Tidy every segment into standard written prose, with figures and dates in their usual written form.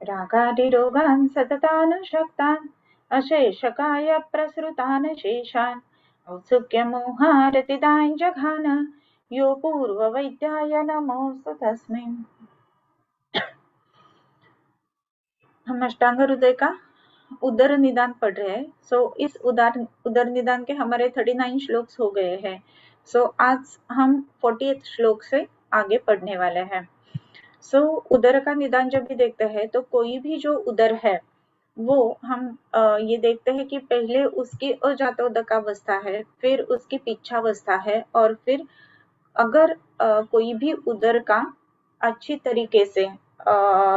रागादिरोगान् सततान् शक्तान् अशेषकाय प्रसृतान् शेषान् औत्सुक्यमोहारतिदां जघान यो पूर्ववैद्याय नमोऽस्तु तस्मै। हम अष्टांग हृदय का उदर निदान पढ़ रहे हैं। इस उदर निदान के हमारे 39 श्लोक हो गए हैं। आज हम 48 श्लोक से आगे पढ़ने वाले हैं। उदर का निदान जब भी देखते हैं तो कोई भी जो उदर है वो हम ये देखते हैं कि पहले उसकी अजातोदकावस्था है, फिर उसकी पिच्छावस्था है, और फिर अगर कोई भी उदर का अच्छी तरीके से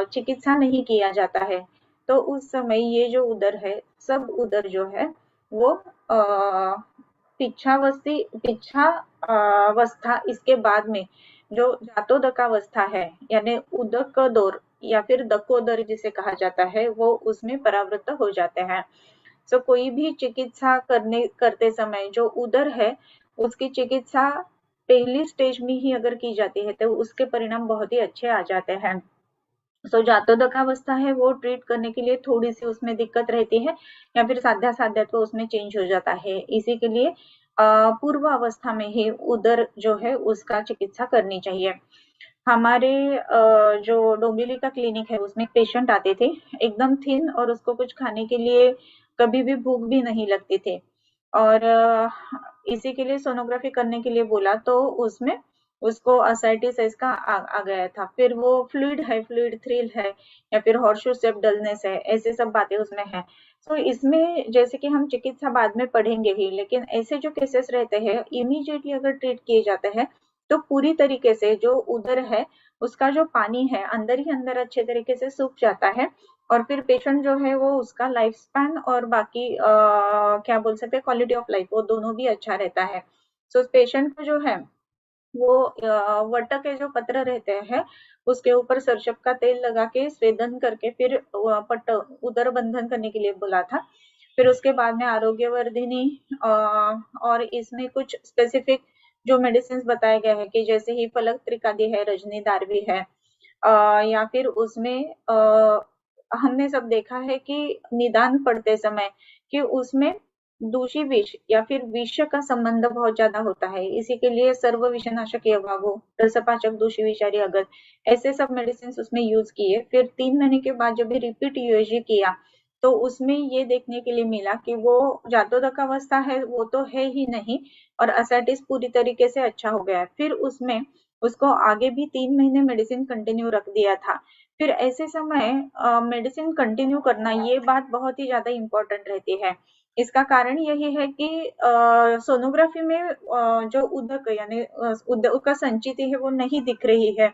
चिकित्सा नहीं किया जाता है तो उस समय ये जो उदर है, सब उदर जो है वो पिच्छावस्था इसके बाद में जो जातोदकावस्था है यानी उदक दौर या फिर दकोदर जिसे कहा जाता है, वो उसमें परावृत्त हो जाते हैं। कोई भी चिकित्सा करते समय जो उदर है उसकी चिकित्सा पहली स्टेज में ही अगर की जाती है तो उसके परिणाम बहुत ही अच्छे आ जाते हैं। जातोदकावस्था है वो ट्रीट करने के लिए थोड़ी सी उसमें दिक्कत रहती है या फिर साध्या तो उसमें चेंज हो जाता है। इसी के लिए पूर्व अवस्था में ही उदर जो है उसका चिकित्सा करनी चाहिए। हमारे जो डोंबिवली का क्लिनिक है उसमें पेशेंट आते थे एकदम थिन, और उसको कुछ खाने के लिए कभी भी भूख भी नहीं लगती थी, और इसी के लिए सोनोग्राफी करने के लिए बोला तो उसमें उसको असाइटिस इसका आ गया था। फिर वो फ्लूइड थ्रिल है या फिर हॉर्सशू शेप डलनेस है, ऐसे सब बातें उसमें है। इसमें जैसे कि हम चिकित्सा बाद में पढ़ेंगे ही, लेकिन ऐसे जो केसेस रहते हैं इमीडिएटली अगर ट्रीट किए जाते हैं तो पूरी तरीके से जो उदर है उसका जो पानी है अंदर ही अंदर अच्छे तरीके से सूख जाता है, और फिर पेशेंट जो है वो उसका लाइफ स्पैन और बाकी क्या बोल सकते हैं क्वालिटी ऑफ लाइफ, वो दोनों भी अच्छा रहता है। पेशेंट को जो है वो वट के जो पत्र रहते हैं उसके ऊपर सरसप का तेल लगा के स्वेदन करके फिर पट उदर बंधन करने के लिए बोला था। फिर उसके बाद में आरोग्यवर्धिनी और इसमें कुछ स्पेसिफिक जो मेडिसिन बताए गए हैं कि जैसे ही फलक त्रिकादी है, रजनीदार भी है, या फिर उसमें हमने सब देखा है कि निदान पढ़ते समय कि उसमें दूषी विष या फिर विष का संबंध बहुत ज्यादा होता है। इसी के लिए सर्व विषनाशक यवागो, रसपाचक, दूषी विषारी अगध, ऐसे सब मेडिसिन उसमें यूज किए। फिर 3 महीने के बाद जब भी रिपीट यूएजी किया तो उसमें ये देखने के लिए मिला कि वो जातोदकावस्था है वो तो है ही नहीं, और असाइटिस पूरी तरीके से अच्छा हो गया। फिर उसमें उसको आगे भी 3 महीने मेडिसिन कंटिन्यू रख दिया था। फिर ऐसे समय मेडिसिन कंटिन्यू करना ये बात बहुत ही ज्यादा इम्पोर्टेंट रहती है। इसका कारण यही है कि सोनोग्राफी में जो उदक यानी उदक का संचिति है वो नहीं दिख रही है,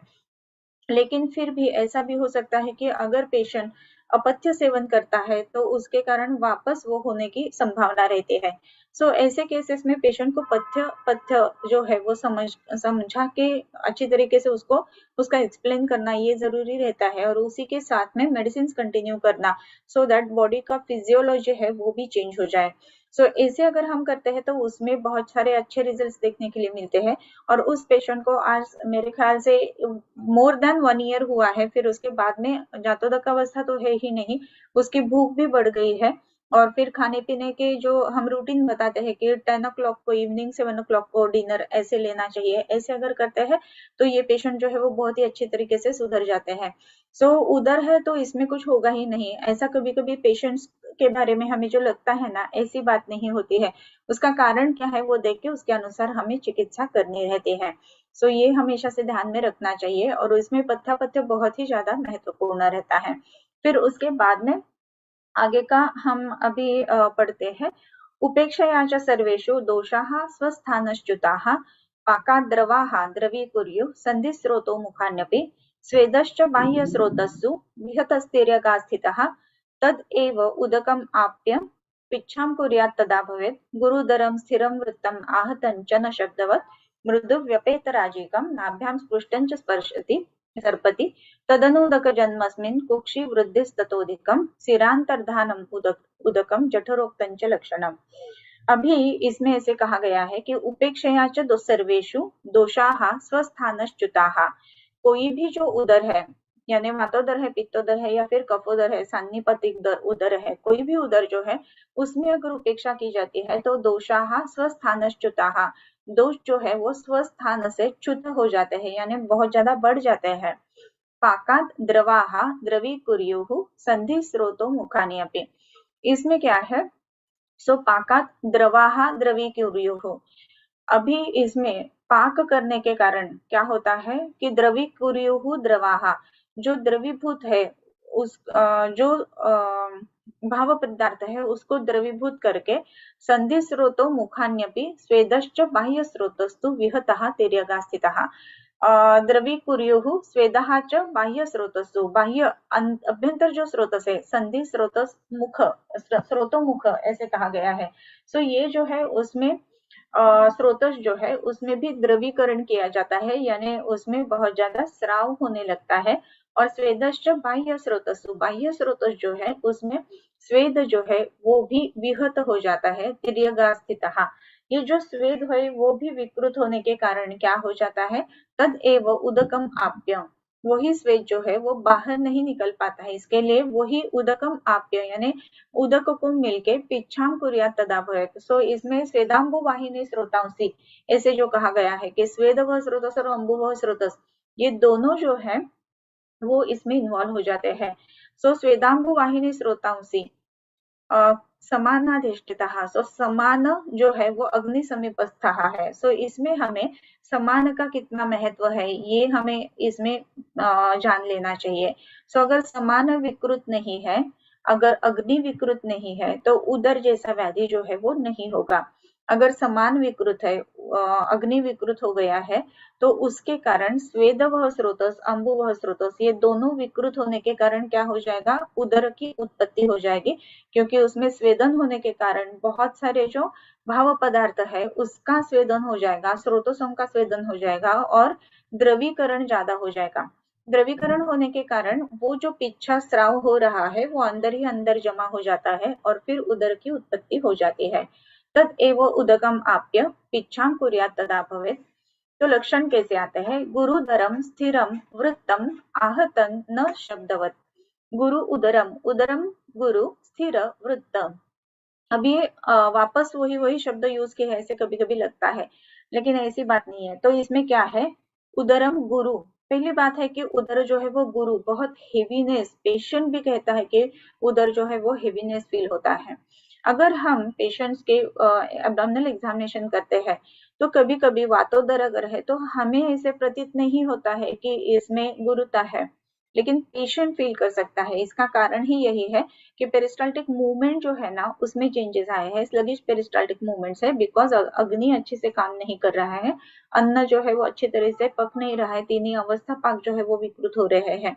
लेकिन फिर भी ऐसा भी हो सकता है कि अगर पेशेंट अपथ्य सेवन करता है तो उसके कारण वापस वो होने की संभावना रहती है। ऐसे केसेस में पेशेंट को पथ्य जो है वो समझा के अच्छी तरीके से उसको उसका एक्सप्लेन करना ये जरूरी रहता है, और उसी के साथ में मेडिसिन कंटिन्यू करना सो दैट बॉडी का फिजियोलॉजी है वो भी चेंज हो जाए। ऐसे अगर हम करते हैं तो उसमें बहुत सारे अच्छे रिजल्ट्स देखने के लिए मिलते हैं। और उस पेशेंट को आज मेरे ख्याल से मोर देन 1 ईयर हुआ है। फिर उसके बाद में जातोदकावस्था तो है ही नहीं, उसकी भूख भी बढ़ गई है, और फिर खाने पीने के जो हम रूटीन बताते हैं कि 10 ओ क्लॉक को इवनिंग, 7 ओ क्लॉक को डिनर ऐसे लेना चाहिए, ऐसे अगर करते हैं तो ये पेशेंट जो है वो बहुत ही अच्छे तरीके से सुधर जाते हैं। उधर है तो इसमें कुछ होगा ही नहीं, ऐसा कभी कभी पेशेंट्स के बारे में हमें जो लगता है ना ऐसी बात नहीं होती है। उसका कारण क्या है वो देख के उसके अनुसार हमें चिकित्सा करनी रहती है। ये हमेशा से ध्यान में रखना चाहिए, और इसमें पथ्य बहुत ही ज्यादा महत्वपूर्ण रहता है। फिर उसके बाद में आगे का हम अभी पढ़ते हैं। उपेक्षया च सर्वेषु दोषाः स्वस्थानश्च्युताः पाकाद्रवाः द्रवीकुर्युः सन्धिस्रोतो मुखान्यपि स्वेदश्च बाह्यस्रोतस्सु विहतस्थिर्यगा स्थितः तद एव उदकम् आप्य पिच्छां कुर्यात् तदा भवेत् गुरुदरं स्थिरं वृत्तम् आहतं च न शब्दवत् मृदुव्यपेतराजिकं नाभ्यां स्पृष्टं च स्पर्शति सर्पति तदनुदकजन्मस्मिन् कुक्षि वृद्धिस्ततोऽधिकं शिरान्तर्धानम् उदकं जठरोक्तं च लक्षणम्। अभी इसमें ऐसे कहा गया है कि उपेक्षया च सर्वेषु दोषाः स्वस्थानश्च्युताः, कोई भी जो उदर है यानी वातोदर है, पित्तोदर है या फिर कफोदर है, सान्निपतिक उदर है, कोई भी उदर जो है उसमें अगर उपेक्षा की जाती है तो दोषाः स्वस्थानश्च्युताः, दोष जो है वो स्वस्थान से च्युत हो जाते हैं यानी बहुत ज्यादा बढ़ जाते हैं। पाकात द्रवाः द्रवीकुर्युः संधि स्रोतो मुखानि अपि, इसमें क्या है, सो पाकात द्रवाः द्रवीकुर्युः, अभी इसमें पाक करने के कारण क्या होता है कि द्रवीकुर्युः द्रवाः, जो द्रवीभूत है उस जो भाव पदार्थ है उसको द्रवीभूत करके संधि स्रोतो मुखान्यपि स्वेदश्च बाह्य स्रोतस्तु विहतः तिर्यगा स्थितः, द्रवीकुर्युः स्वेदः च बाह्य स्रोतस्तु, बाह्य अभ्यंतर जो स्रोतस है, संधि स्रोतस मुख, स्रोतो मुख ऐसे कहा गया है। सो ये जो है उसमें स्रोतस जो है उसमें भी द्रवीकरण किया जाता है यानी उसमें बहुत ज्यादा स्राव होने लगता है। और स्वेदश्च बाह्य स्रोतसु, बाह्य स्रोतस जो है उसमें स्वेद जो है वो भी विहत हो जाता है, तिर्यगा स्थितः, ये जो स्वेद है वो भी विकृत होने के कारण क्या हो जाता है, तद एव उदकम आप्य, वही स्वेद जो है वो बाहर नहीं निकल पाता है, इसके लिए वही उदकम आप्य यानी उदक को मिलके पिच्छाम कुर्यात् तदा भवेत्। सो इसमें स्वेदाम्बु वाहिनी स्रोतांसी ऐसे जो कहा गया है कि स्वेद व स्रोतस और अम्बु व स्रोतस, ये दोनों जो है वो इसमें इन्वॉल्व हो जाते हैं। सो स्वेदाम्बु वाहिनी स्रोतांसी समानाधिष्ठितः, सो समान जो है वो अग्नि समीपस्थः है। सो इसमें हमें समान का कितना महत्व है ये हमें इसमें जान लेना चाहिए। सो अगर समान विकृत नहीं है, अगर अग्नि विकृत नहीं है तो उदर जैसा व्याधि जो है वो नहीं होगा। अगर समान विकृत है, अग्नि विकृत हो गया है तो उसके कारण स्वेद वह स्रोतस, अम्बु वह स्रोतस, ये दोनों विकृत होने के कारण क्या हो जाएगा, उदर की उत्पत्ति हो जाएगी, क्योंकि उसमें स्वेदन होने के कारण बहुत सारे जो भाव पदार्थ है उसका स्वेदन हो जाएगा, स्रोतों का स्वेदन हो जाएगा और द्रवीकरण ज्यादा हो जाएगा। द्रवीकरण होने के कारण वो जो पिच्छा स्राव हो रहा है वो अंदर ही अंदर जमा हो जाता है और फिर उदर की उत्पत्ति हो जाती है। तद एव उदकम आप्य पिच्छाम कुर्यात् तदा भवेत्। तो लक्षण कैसे आते हैं, गुरुदरम स्थिरम वृत्तम आहतन न शब्दवत, गुरु उदरम, उदरम गुरु, स्थिर वृत्तम, अभी वापस वही वही शब्द यूज किए हैं ऐसे कभी कभी लगता है, लेकिन ऐसी बात नहीं है। तो इसमें क्या है, उदरम गुरु, पहली बात है कि उदर जो है वो गुरु, बहुत हेवीनेस, पेशेंट भी कहता है कि उदर जो है वो हेवीनेस फील होता है। अगर हम पेशेंट्स के एब्डोमिनल एग्जामिनेशन करते हैं तो कभी कभी वातोदर अगर है तो हमें ऐसे प्रतीत नहीं होता है कि इसमें गुरुता है, लेकिन पेशेंट फील कर सकता है। इसका कारण ही यही है कि पेरिस्टाल्टिक मूवमेंट जो है ना उसमें चेंजेस आए हैं, स्लगिश पेरिस्टाल्टिक मूवमेंट्स है, बिकॉज अग्नि अच्छे से काम नहीं कर रहा है, अन्न जो है वो अच्छी तरह से पक नहीं रहा है, तीनों अवस्था पाक जो है वो विकृत हो रहे हैं।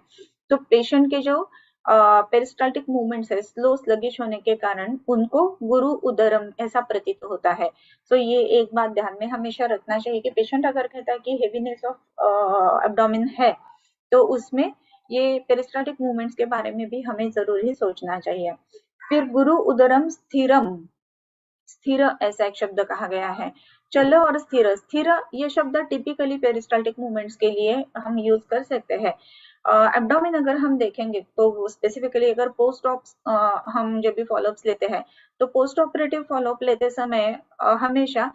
तो पेशेंट के जो पेरिस्टाल्टिक मूवमेंट्स है स्लो स्लगिश होने के कारण उनको गुरु उदरम ऐसा प्रतीत होता है। तो ये एक बात ध्यान में हमेशा रखना चाहिए कि पेशेंट अगर कहता है कि हेवीनेस ऑफ एब्डोमेन है तो उसमें ये पेरिस्टाल्टिक मूवमेंट्स के बारे में भी हमें जरूर ही सोचना चाहिए। फिर गुरु उदरम स्थिरम, स्थिर ऐसा एक शब्द कहा गया है, चल और स्थिर, स्थिर ये शब्द टिपिकली पेरिस्टाल्टिक मूवमेंट्स के लिए हम यूज कर सकते हैं। एब्डोमेन अगर हम देखेंगे तो स्पेसिफिकली अगर पोस्ट ऑप हम जब भी फॉलोअप्स लेते हैं तो पोस्ट ऑपरेटिव फॉलोअप लेते समय हमेशा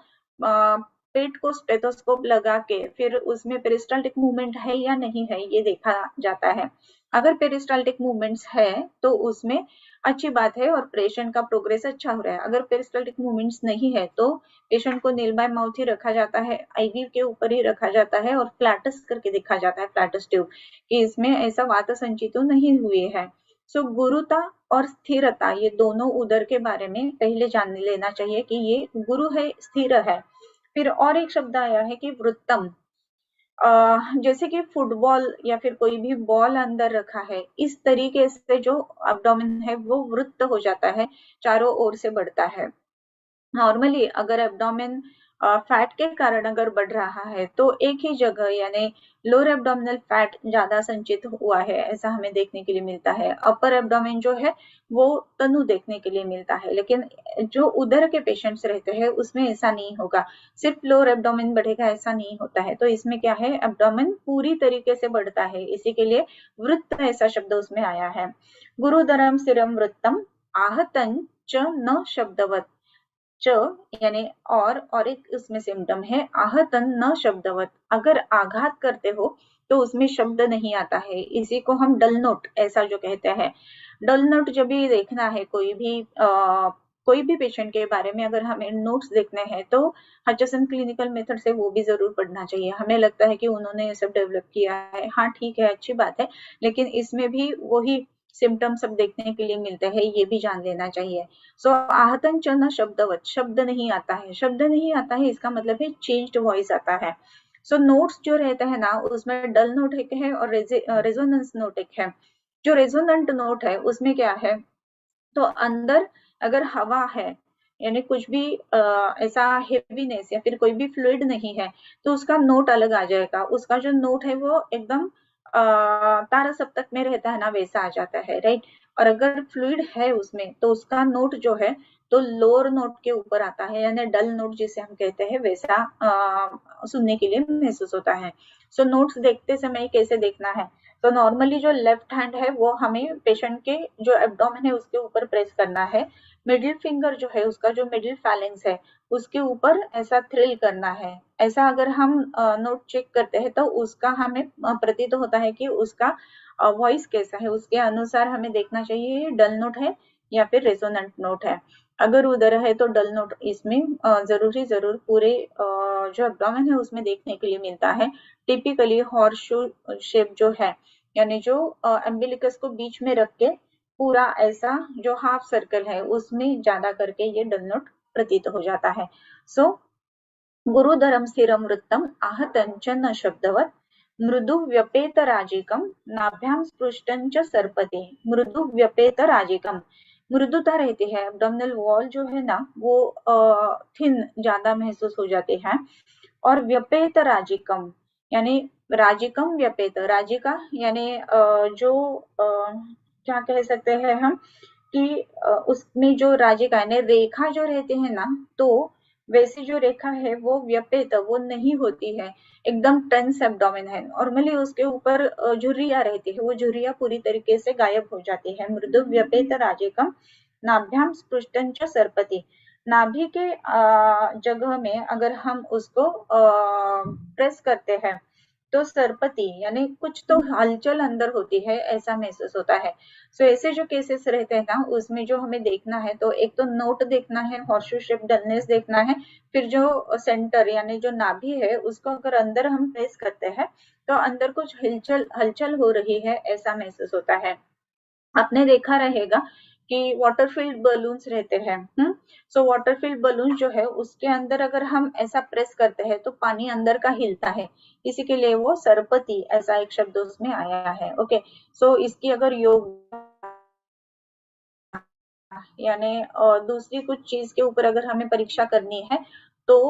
पेट को स्टेथोस्कोप लगा के फिर उसमें पेरिस्टाल्टिक मूवमेंट है या नहीं है ये देखा जाता है। अगर पेरिस्टाल्टिक मूवमेंट्स है तो उसमें अच्छी बात है और पेशेंट का प्रोग्रेस अच्छा हो रहा है। अगर पेरिस्टाल्टिक मूवमेंट्स नहीं है तो पेशेंट को नील बाय माउथ ही रखा जाता है, आईवी के ऊपर ही रखा जाता है और फ्लैटस करके दिखा जाता है, फ्लैटस ट्यूब, कि इसमें ऐसा वात संचित नहीं हुए है। सो गुरुता और स्थिरता ये दोनों उदर के बारे में पहले जान लेना चाहिए कि ये गुरु है, स्थिर है। फिर और एक शब्द आया है कि वृत्तम, जैसे कि फुटबॉल या फिर कोई भी बॉल अंदर रखा है, इस तरीके से जो एब्डोमेन है वो वृत्त हो जाता है, चारों ओर से बढ़ता है। नॉर्मली अगर एब्डोमेन फैट के कारण अगर बढ़ रहा है तो एक ही जगह यानी लोअर एब्डोमिनल फैट ज्यादा संचित हुआ है ऐसा हमें देखने के लिए मिलता है। अपर एब्डोमेन जो है वो तनु देखने के लिए मिलता है, लेकिन जो उदर के पेशेंट्स रहते हैं उसमें ऐसा नहीं होगा, सिर्फ लोअर एब्डोमेन बढ़ेगा ऐसा नहीं होता है। तो इसमें क्या है, एब्डोमेन पूरी तरीके से बढ़ता है, इसी के लिए वृत्त ऐसा शब्द उसमें आया है। गुरुदरम सिरम वृत्तम आहतन च न शब्दवत, च यानी और एक उसमें सिम्टम है आहतन न शब्दवत, अगर आघात करते हो तो उसमें शब्द नहीं आता है, इसी को हम डल नोट ऐसा जो कहते हैं। डल नोट जब भी देखना है कोई भी पेशेंट के बारे में अगर हमें नोट्स देखने हैं तो हचसन क्लिनिकल मेथड से वो भी जरूर पढ़ना चाहिए। हमें लगता है कि उन्होंने ये सब डेवलप किया है, हाँ ठीक है अच्छी बात है, लेकिन इसमें भी वही सिम्टम सब देखने के लिए मिलते हैं, ये भी जान लेना चाहिए। सो आहतन च न शब्दवत, शब्द नहीं आता है, शब्द नहीं आता है इसका मतलब है चेंज्ड वॉइस आता है। सो नोट्स जो रहते हैं ना उसमें डल नोट एक है और रेजोनेंस नोट एक है। जो रेजोनेंट नोट है उसमें क्या है, तो अंदर अगर हवा है यानी कुछ भी ऐसा हेवीनेस या फिर कोई भी फ्लूइड नहीं है तो उसका नोट अलग आ जाएगा, उसका जो नोट है वो एकदम तारा सप्तक में रहता है ना वैसा आ जाता है, राइट। और अगर फ्लूइड है उसमें तो उसका नोट जो है तो लोअर नोट के ऊपर आता है, यानी डल नोट जिसे हम कहते हैं वैसा सुनने के लिए महसूस होता है। सो नोट्स देखते समय कैसे देखना है, तो नॉर्मली जो लेफ्ट हैंड है वो हमें पेशेंट के जो एब्डोमेन है उसके ऊपर प्रेस करना है, मिडिल फिंगर जो है उसका जो मिडिल फैलेंस है उसके ऊपर ऐसा थ्रिल करना है। ऐसा अगर हम नोट चेक करते हैं तो उसका हमें प्रतीत होता है कि उसका वॉइस कैसा है, उसके अनुसार हमें देखना चाहिए ये डल नोट है या फिर रेजोनेंट नोट है। अगर उधर है तो डल नोट इसमें जरूर पूरे जो एब्डोमेन है उसमें देखने के लिए मिलता है। टिपिकली हॉर्सशू शेप जो है यानी जो एम्बिलिकस को बीच में रख के पूरा ऐसा जो हाफ सर्कल है उसमें ज्यादा करके ये डल नोट प्रतीत हो जाता है। सो गुरुधरम स्थिरम वृत्तम आहतं च न शब्दवत, मृदु व्यपेत राजिकम नाभ्याम स्पृष्टं च सर्पते। मृदु व्यपेत राजिकम, मृदुता रहती है, एब्डोमिनल वॉल जो है ना वो थिन ज्यादा महसूस हो जाते हैं। और व्यपेत राजिकम यानी राजिकम व्यपेत, राजिका यानी जो क्या कह सकते हैं हम कि उसमें जो राजिका यानी रेखा जो रहती है ना, तो वैसी जो रेखा है वो व्यपेत वो नहीं होती है, एकदम टेंस एब्डोमेन है। नॉर्मली उसके ऊपर झुर्रियां रहती है, वो झुर्रियां पूरी तरीके से गायब हो जाती है। मृदु व्यपेत राजिकम नाभ्याम स्पृष्टं च सर्पति, नाभि के जगह में अगर हम उसको प्रेस करते हैं तो सरपति यानी कुछ तो हलचल अंदर होती है ऐसा महसूस होता है। सो ऐसे जो केसेस रहते हैं ना उसमें जो हमें देखना है तो एक तो नोट देखना है, हॉर्सशू शेप डलनेस देखना है, फिर जो सेंटर यानी जो नाभि है उसको अगर अंदर हम प्रेस करते हैं तो अंदर कुछ हलचल हलचल हो रही है ऐसा महसूस होता है। आपने देखा रहेगा कि वाटर फील्ड बलून्स रहते हैं, सो वाटर फील्ड बलून जो है उसके अंदर अगर हम ऐसा प्रेस करते हैं तो पानी अंदर का हिलता है, इसी के लिए वो सरपति ऐसा एक शब्द उसमें आया है। ओके, सो इसकी अगर योग यानी दूसरी कुछ चीज के ऊपर अगर हमें परीक्षा करनी है तो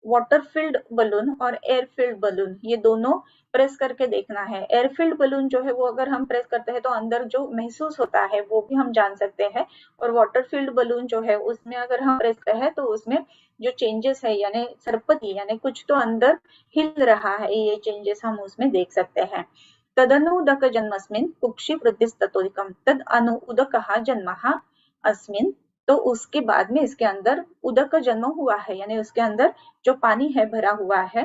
वाटर फील्ड बलून और एयर फील्ड बलून ये दोनों प्रेस करके देखना है। एयर फील्ड बलून जो है वो अगर हम प्रेस करते हैं तो अंदर जो महसूस होता है वो भी हम जान सकते हैं, और वाटर फील्ड बलून जो है उसमें अगर हम प्रेस करते हैं तो उसमें जो चेंजेस है यानी सरपति यानी कुछ तो अंदर हिल रहा है, ये चेंजेस हम उसमें देख सकते हैं। तदनु उदक जन्मस्मिन् कुक्षि वृद्धिस्ततोदिकम, तद अनु उदकः जन्मः अस्मिन्, तो उसके बाद में इसके अंदर उदक जन्म हुआ है यानी उसके अंदर जो पानी है भरा हुआ है,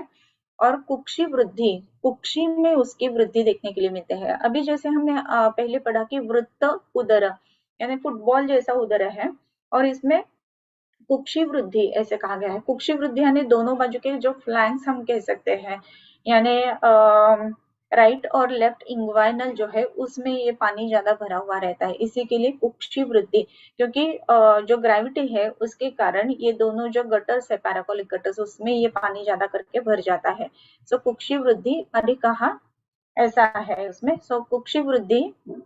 और कुक्षी वृद्धि कुक्षी में उसकी वृद्धि देखने के लिए मिलते हैं। अभी जैसे हमने पहले पढ़ा कि वृत्त उदर यानी फुटबॉल जैसा उदर है, और इसमें कुक्षी वृद्धि ऐसे कहा गया है। कुक्षी वृद्धि यानी दोनों बाजू के जो फ्लैंक्स हम कह सकते हैं, यानी राइट और लेफ्ट इंग्वाइनल जो है उसमें ये पानी ज्यादा भरा हुआ रहता है, इसी के लिए कुक्षी वृद्धि, क्योंकि जो ग्रेविटी है उसके कारण ये दोनों जो गटर्स है पैराकोलिक गटर्स उसमें ये पानी ज्यादा करके भर जाता है। सो कुक्षी वृद्धि अधिक कहा ऐसा है उसमें। सो कुक्षि वृद्धि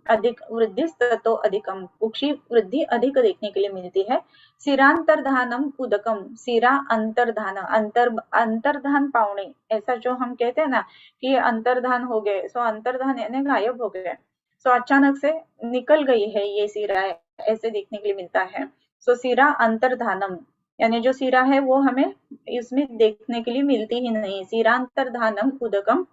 अधिक, वृद्धि तो अधिकम, कुक्षि वृद्धि अधिक देखने के लिए मिलती है। सिरांतर्धानम उदकम, सिरा अंतर्धान, अंतर्धान पावने, ऐसा जो हम कहते हैं ना कि अंतर्धान हो गए, सो अंतर्धान यानी गायब हो गए, सो अचानक से निकल गई है ये सिरा, ऐसे देखने के लिए मिलता है। सो सिरा अंतर्धानम यानी जो सिरा है वो हमें इसमें देखने के लिए मिलती ही नहीं। सिरांतर्धानम उदकम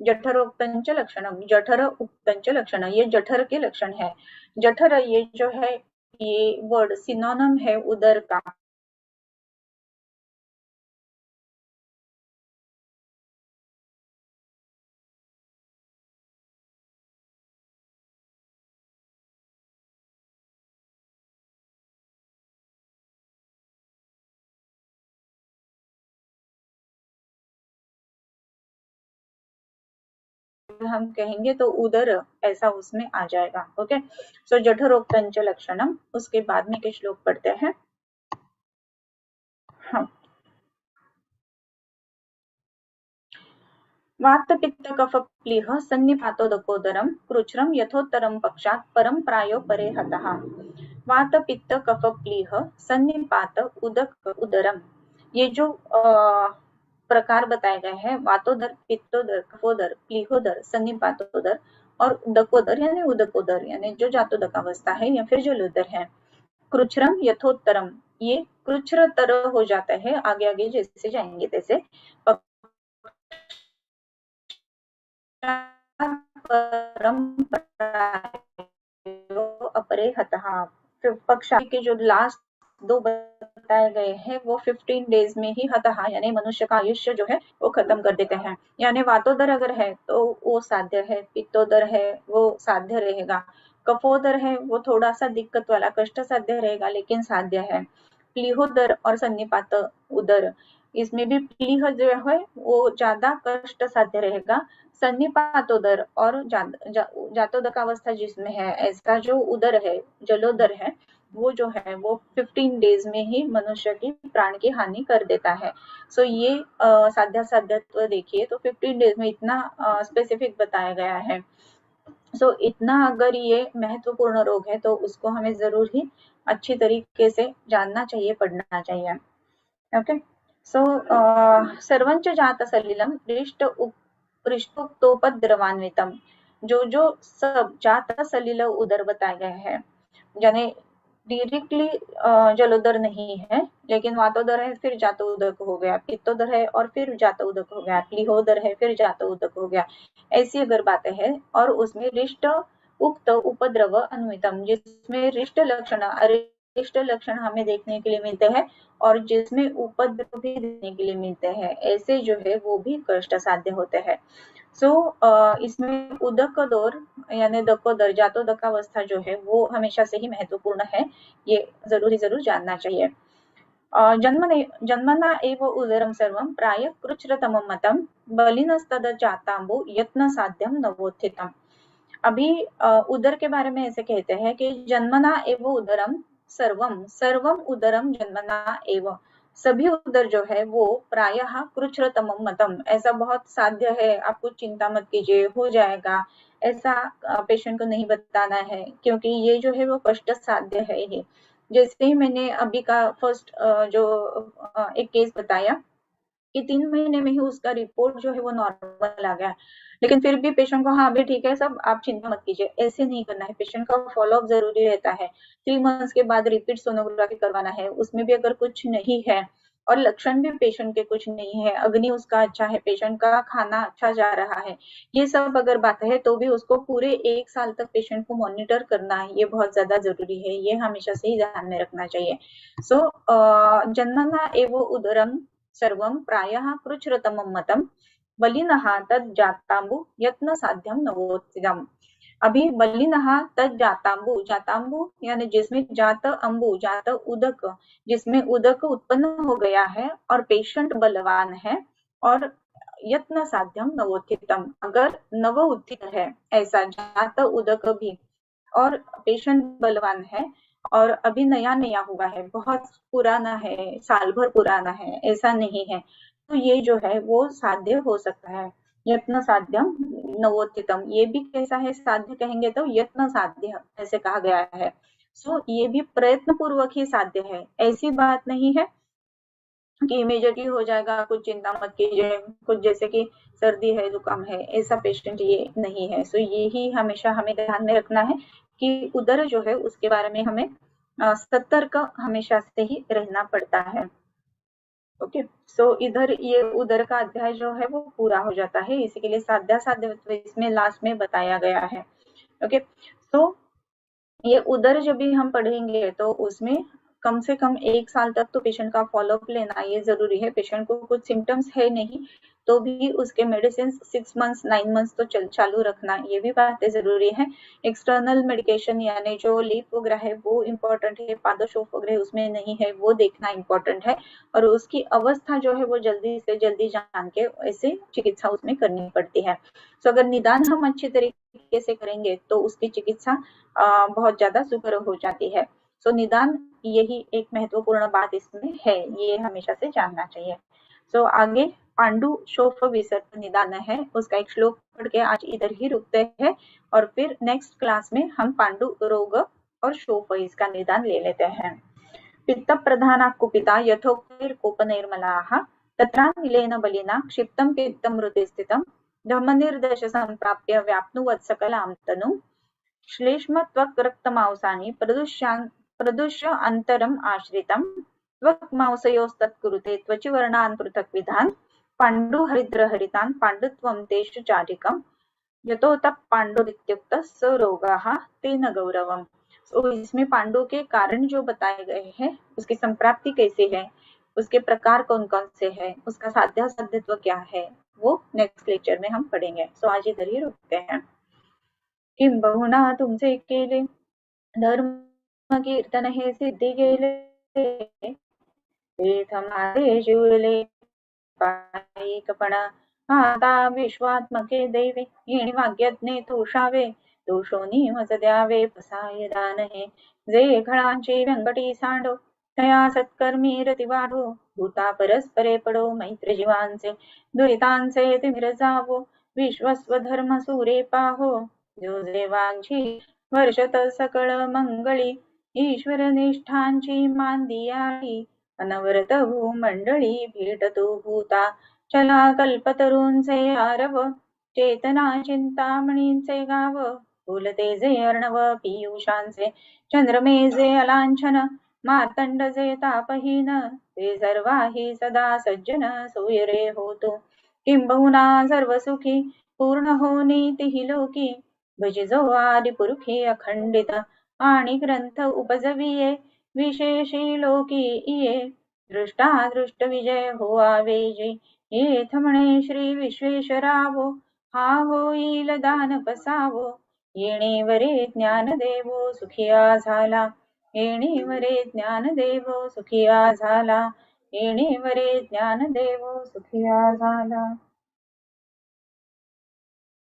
जठरोक्तंच लक्षणम, जठर उक्तंच लक्षण, ये जठर के लक्षण है। जठर ये जो है ये वर्ड सिनोनिम है उदर का। हम कहेंगे तो उदर ऐसा उसमें आ जाएगा। ओके, सो जठरोक्तंच लक्षणम, उसके बाद में के श्लोक पढ़ते हैं। हाँ, वात पित्त कफ प्लीह सन्निपातोदकोदरम कृच्छ्रम यथोत्तरम पक्षात् परम प्रायो परे हतः। वात पित्त कफ प्लीह सन्निपात उदक उदरम, ये जो प्रकार बताए गए हैं, वातोदर, पित्तोदर, कफोदर, प्लीहोदर, सन्निपातोदर और दकोदर यानी उदकोदर, यानी जो जातोदकावस्था है या फिर जलोदर है। कृच्छ्रम यथोत्तरम, ये कृच्छ्रतर हो जाता है आगे आगे जैसे जाएंगे तैसे। अपरे हतः, पक्षा के जो लास्ट दो बताए गए हैं वो 15 डेज में ही हतः यानी मनुष्य का आयुष्य जो है वो खत्म कर देते हैं। यानी वातोदर अगर है तो वो साध्य है, पित्तोदर है वो साध्य रहेगा, कफोदर है वो थोड़ा सा दिक्कत वाला कष्ट साध्य रहेगा लेकिन साध्य है। प्लीहोदर और सन्निपात उदर, इसमें भी प्लीह जो है वो ज्यादा कष्ट साध्य रहेगा। सन्निपातोदर और जातोदकावस्था जिसमें है, ऐसा जो उदर है, जलोदर है, वो जो है वो 15 डेज में ही मनुष्य की प्राण की हानि कर देता है। सो ये साध्यत्व देखिए तो 15 डेज में इतना स्पेसिफिक बताया गया है। सो इतना अगर ये महत्वपूर्ण रोग है तो उसको हमें जरूर ही अच्छी तरीके से जानना चाहिए, पढ़ना चाहिए। ओके, सो सर्वंच जात सलिलम पृष्ठोक्तोपद्रवान्वितम, जो जो सब जात सलिल उदर बताए गए हैं, यानी डायरेक्टली जलोदर नहीं है लेकिन वातोदर है फिर जातो उदक हो गया, पित्तोदर है और फिर जातो उदक हो गया, प्लीहोदर है फिर जातो उदक हो गया, ऐसी अगर बातें हैं और उसमें रिष्ट उक्त उपद्रव अन्वितम, जिसमें रिष्ट लक्षण, अरिष्ट लक्षण हमें देखने के लिए मिलते हैं और जिसमें उपद्रव भी देखने के लिए मिलते हैं, ऐसे जो है वो भी कष्ट साध्य होते हैं। सो इसमें उदक दौर यानी दकोदर, जातोदकावस्था जो है वो हमेशा से ही महत्वपूर्ण है, ये जरूर जानना चाहिए। जन्मना एव उदरम सर्वम प्राय कृच्छ्रतमं मतम बलिनस्तद जाताम्बो यत्न साध्यम नवोत्थितम। अभी उदर के बारे में ऐसे कहते हैं कि जन्मना एव उदरम सर्वम, सर्वम उदरम जन्मना एव, सभी उदर जो है वो प्रायः कृच्छ्रतमं मतम, ऐसा बहुत साध्य है, आप कुछ चिंता मत कीजिए हो जाएगा, ऐसा पेशेंट को नहीं बताना है क्योंकि ये जो है वो कष्ट साध्य है ही। जैसे ही मैंने अभी का फर्स्ट जो एक केस बताया कि 3 महीने में ही उसका रिपोर्ट जो है वो नॉर्मल आ गया, लेकिन फिर भी पेशेंट को हाँ अभी ठीक है सब, आप चिंता मत कीजिए, ऐसे नहीं करना है। पेशेंट का फॉलोअप जरूरी रहता है। 3 मंथ्स के बाद रिपीट सोनोग्राफी करवाना है, उसमें भी अगर कुछ नहीं है और लक्षण भी पेशेंट के कुछ नहीं है, अग्नि उसका अच्छा है, पेशेंट का खाना अच्छा जा रहा है, ये सब अगर बात है तो भी उसको पूरे 1 साल तक पेशेंट को मॉनिटर करना है, ये बहुत ज्यादा जरूरी है, ये हमेशा से ही ध्यान में रखना चाहिए। सो जन्मना एव उदरम सर्वं प्रायः कृच्छ्रतमं मतम बलिनः तद जाताम्बु यत्न साध्यम नवोत्थितम। अभी बलिनः तद जाताम्बु, जाताम्बु यानी जिसमें जात अंबु, जात उदक, जिसमें उदक उत्पन्न हो गया है और पेशेंट बलवान है और यत्न साध्यम नवोत्थितम, अगर नव उत्थित है, ऐसा जात उदक भी और पेशेंट बलवान है और अभी नया नया हुआ है, बहुत पुराना है, साल भर पुराना है, ऐसा नहीं है, तो ये जो है वो साध्य हो सकता है। यत्न साध्यम नवोचितम, ये भी कैसा है, साध्य कहेंगे तो यत्न साध्य ऐसे कहा गया है। सो ये भी प्रयत्न पूर्वक ही साध्य है, ऐसी बात नहीं है कि इमीडिएटली हो जाएगा, कुछ चिंता मत कीजिए, कुछ जैसे कि सर्दी है, जुकाम है, ऐसा पेशेंट ये नहीं है। सो ये ही हमेशा हमें ध्यान में रखना है कि उदर जो है उसके बारे में हमें सतर्क हमेशा से ही रहना पड़ता है। ओके, सो इधर ये उदर का अध्याय जो है वो पूरा हो जाता है, इसी के लिए साध्यासाध्य इसमें लास्ट में बताया गया है। ओके, सो ये उधर जब भी हम पढ़ेंगे तो उसमें कम से कम 1 साल तक तो पेशेंट का फॉलोअप लेना ये ज़रूरी है। पेशेंट को कुछ सिम्पटम्स है नहीं, तो भी उसके मेडिसिन 6 मंथ्स 9 मंथ्स तो चालू रखना, ये भी बातें ज़रूरी है। एक्सटर्नल मेडिकेशन यानी जो लीप वगैरह है वो इम्पोर्टेंट है, पादोशोफ वगैरह उसमें नहीं है वो देखना इम्पोर्टेंट है, और उसकी अवस्था जो है वो जल्दी से जल्दी जान के ऐसे चिकित्सा उसमें करनी पड़ती है। तो अगर निदान हम अच्छे तरीके से करेंगे तो उसकी चिकित्सा बहुत ज्यादा सुकर हो जाती है। सो निदान यही एक महत्वपूर्ण बात इसमें है, ये हमेशा से जानना चाहिए। सो आगे पांडु शोफ विसर्ग निदान है, उसका एक श्लोक पढ़ के आज इधर ही रुकते हैं, और फिर नेक्स्ट क्लास में हम पांडु रोग और शोफ इसका निदान ले लेते हैं। पित्त प्रधाना कुपिता यथोक्तैर्कोपनैर्मलाः तत्रानिलेन बलिना क्षिप्तं पित्तं हृदि स्थितं धमनिर्देश संप्राप्य व्याप्नुवत् सकलां तनुं श्लेष्मत्वक् प्रदुष्य अन्तरम् आश्रितं त्वक्मांसयोस्तत्कुरुते त्वचिवर्णान् पृथक्विधान् पाण्डुहरिद्रहरितान् पाण्डुत्वं तेषु चारिकम् यतोतः पाण्डुरित्युक्तः स रोगाः तेन गौरवम्। तो इसमें पांडु के कारण जो बताए गए हैं, उसकी संप्राप्ति कैसे है, उसके प्रकार कौन कौन से है, उसका साध्यासाध्यत्व क्या है, वो नेक्स्ट लेक्चर में हम पढ़ेंगे। सो आज इधर ही रुकते हैं। किं बहुना तुमचे केले धर्म कीर्तन हे सिद्धी गेले तीर्थ माझे शिवले पायिकपणा आता विश्वात्मके दैवे येणी वाग्यज्ञे तोषावे दोषोनी मज द्यावे पसाय दान हे जे खळांची व्यंकटी सांडो तया सत्कर्मी रती वाढो भूता परस्परे पडो मैत्र जीवांचे दुरितांचे तिमिर जावो विश्वस्वधर्म सुरे पाहो जो देवांची वर्षत सकळ मंगळी ईश्वर निष्ठांची मांदियाळी अनवरत भूमंडळी भेटतो भूता चला कल्पतरूंचे आरव चेतना चिंतामणींचे गाव फुलते जे अर्णव पियुषांचे चंद्रमे जे अलांछन मार्तंड जे तापहीन ते सर्वाही सदा सज्जन सोयरे होतो किंबहुना सर्व सुखी पूर्ण होनी तिही लोकी भजिजो आदि पुरुषी अखंडित आणि ग्रंथ उपजविये विशेषी लोकी इये दृष्टा दृष्ट विजय हो आवेजे येथ म्हणे श्री विश्वेश्वरावो हा होईल दान पसावो येणेवरे ज्ञान देवो सुखिया झाला येणेवरे ज्ञान देवो सुखिया झाला येणेवरे ज्ञान देवो सुखिया झाला।